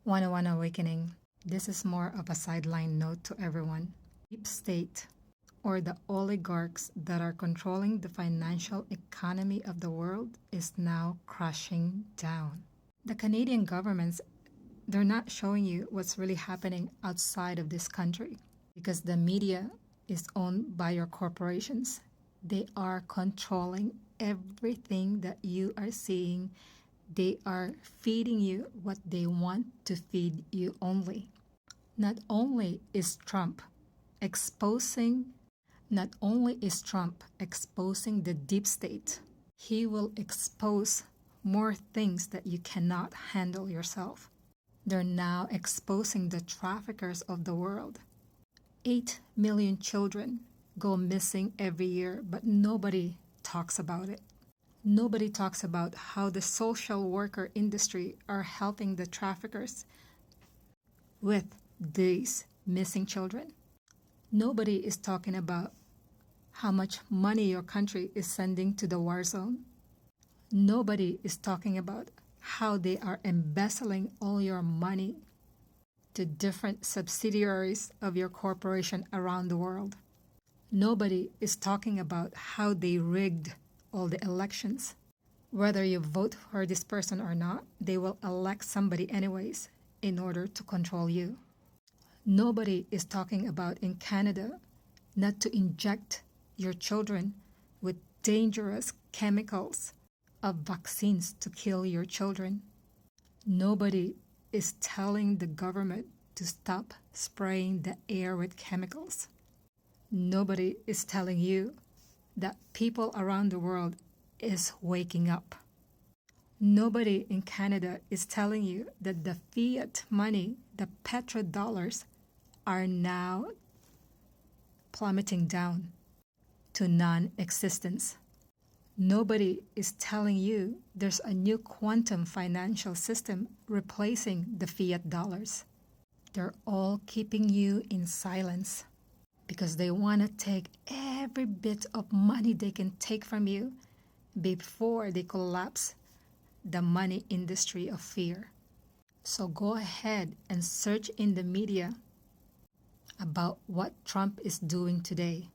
101 Awakening. This is more of a sideline note to everyone. Deep state, or the oligarchs that are controlling the financial economy of the world, is now crashing down. The Canadian governments, they're not showing you what's really happening outside of this country because the media is owned by your corporations. They are controlling everything that you are seeing. They are feeding you what they want to feed you only. Not only is Trump exposing the deep state, he will expose more things that you cannot handle yourself. They're now exposing the traffickers of the world. 8 million children go missing every year, but nobody talks about it. Nobody talks about how the social worker industry are helping the traffickers with these missing children. Nobody is talking about how much money your country is sending to the war zone. Nobody is talking about how they are embezzling all your money to different subsidiaries of your corporation around the world. Nobody is talking about how they rigged all the elections. Whether you vote for this person or not, they will elect somebody anyways in order to control you. Nobody is talking about in Canada not to inject your children with dangerous chemicals of vaccines to kill your children. Nobody is telling the government to stop spraying the air with chemicals. Nobody is telling you that people around the world is waking up. Nobody in Canada is telling you that the fiat money, the petrodollars, are now plummeting down to non-existence. Nobody is telling you there's a new quantum financial system replacing the fiat dollars. They're all keeping you in silence because they want to take every bit of money they can take from you before they collapse the money industry of fear. So go ahead and search in the media about what Trump is doing today,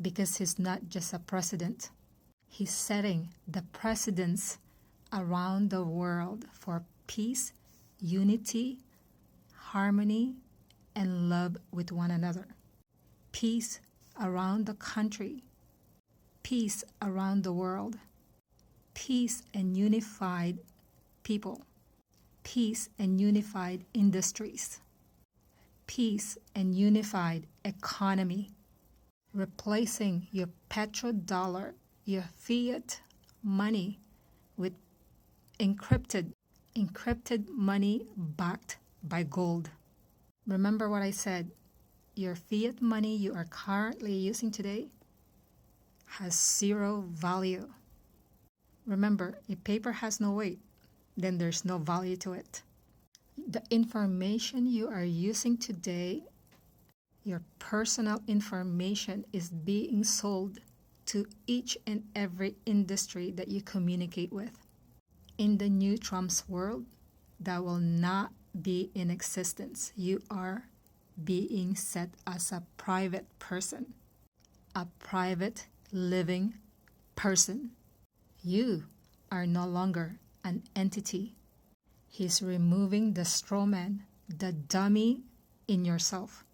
because he's not just a president. He's setting the precedents around the world for peace, unity, harmony, and love with one another. Peace around the country, peace around the world, peace and unified people, peace and unified industries, peace and unified economy, replacing your petrodollar, your fiat money with encrypted money backed by gold. Remember what I said, your fiat money you are currently using today has zero value. Remember, if paper has no weight, then there's no value to it. The information you are using today, your personal information, is being sold to each and every industry that you communicate with. In the new Trump's world, that will not be in existence. You are being set as a private person, a private living person. You are no longer an entity. He's removing the straw man, the dummy in yourself.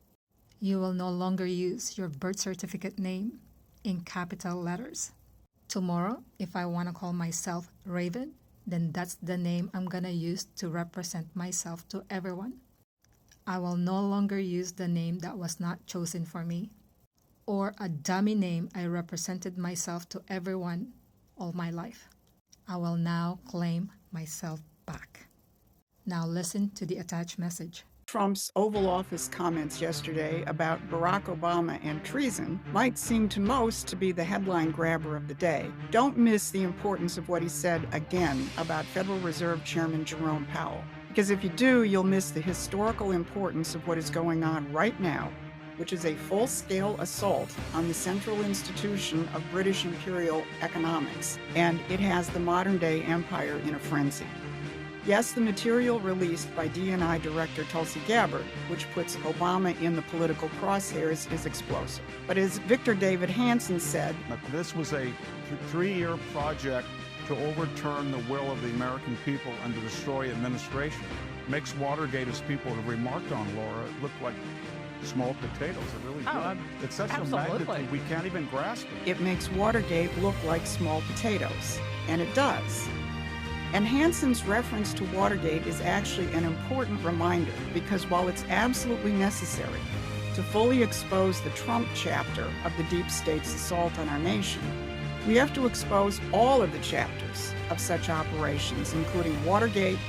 You will no longer use your birth certificate name in capital letters. Tomorrow, if I want to call myself Raven, then that's the name I'm going to use to represent myself to everyone. I will no longer use the name that was not chosen for me, or a dummy name I represented myself to everyone all my life. I will now claim myself back. Now listen to the attached message. Trump's Oval Office comments yesterday about Barack Obama and treason might seem to most to be the headline grabber of the day. Don't miss the importance of what he said again about Federal Reserve Chairman Jerome Powell, because if you do, you'll miss the historical importance of what is going on right now, which is a full-scale assault on the central institution of British imperial economics, and it has the modern-day empire in a frenzy. Yes, the material released by DNI Director Tulsi Gabbard, which puts Obama in the political crosshairs, is explosive. But as Victor David Hansen said, this was a 3-year project to overturn the will of the American people and to destroy administration. Makes Watergate, as people have remarked on, Laura, look like small potatoes. It really did. It's such a magnitude we can't even grasp it. It makes Watergate look like small potatoes, and it does. And Hansen's reference to Watergate is actually an important reminder, because while it's absolutely necessary to fully expose the Trump chapter of the deep state's assault on our nation, we have to expose all of the chapters of such operations, including Watergate,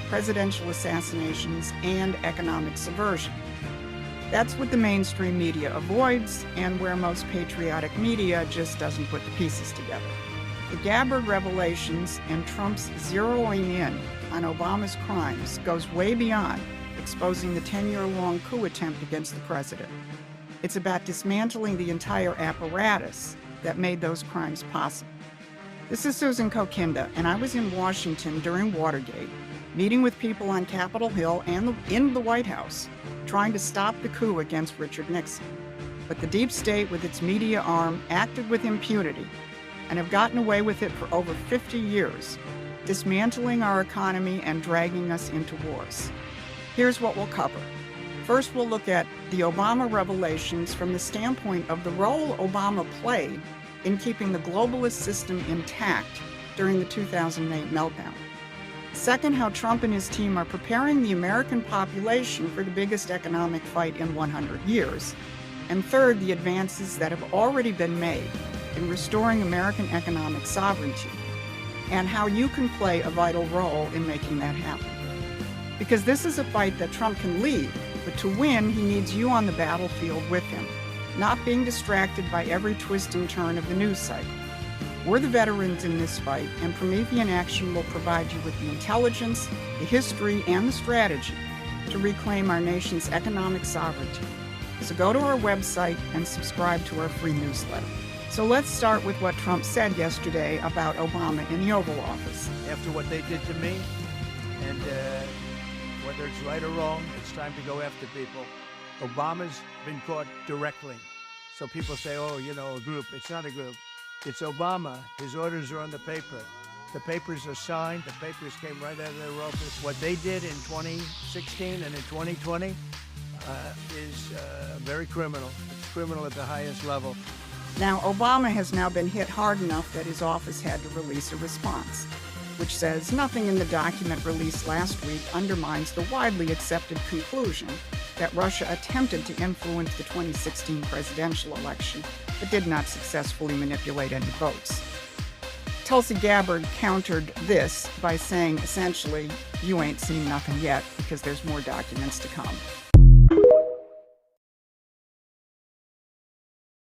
presidential assassinations, and economic subversion. That's what the mainstream media avoids, and where most patriotic media just doesn't put the pieces together. The Gabbard revelations and Trump's zeroing in on Obama's crimes goes way beyond exposing the 10-year-long coup attempt against the president. It's about dismantling the entire apparatus that made those crimes possible. This is Susan Kokinda, and I was in Washington during Watergate, meeting with people on Capitol Hill and in the White House, trying to stop the coup against Richard Nixon. But the deep state, with its media arm, acted with impunity and have gotten away with it for over 50 years, dismantling our economy and dragging us into wars. Here's what we'll cover. First, we'll look at the Obama revelations from the standpoint of the role Obama played in keeping the globalist system intact during the 2008 meltdown. Second, how Trump and his team are preparing the American population for the biggest economic fight in 100 years. And third, the advances that have already been made in restoring American economic sovereignty, and how you can play a vital role in making that happen. Because this is a fight that Trump can lead, but to win, he needs you on the battlefield with him, not being distracted by every twist and turn of the news cycle. We're the veterans in this fight, and Promethean Action will provide you with the intelligence, the history, and the strategy to reclaim our nation's economic sovereignty. So go to our website and subscribe to our free newsletter. So let's start with what Trump said yesterday about Obama in the Oval Office. After what they did to me, and whether it's right or wrong, it's time to go after people. Obama's been caught directly. So people say, oh, you know, a group. It's not a group. It's Obama. His orders are on the paper. The papers are signed. The papers came right out of their office. What they did in 2016 and in 2020 is very criminal. It's criminal at the highest level. Now, Obama has now been hit hard enough that his office had to release a response, which says nothing in the document released last week undermines the widely accepted conclusion that Russia attempted to influence the 2016 presidential election, but did not successfully manipulate any votes. Tulsi Gabbard countered this by saying, essentially, you ain't seen nothing yet, because there's more documents to come.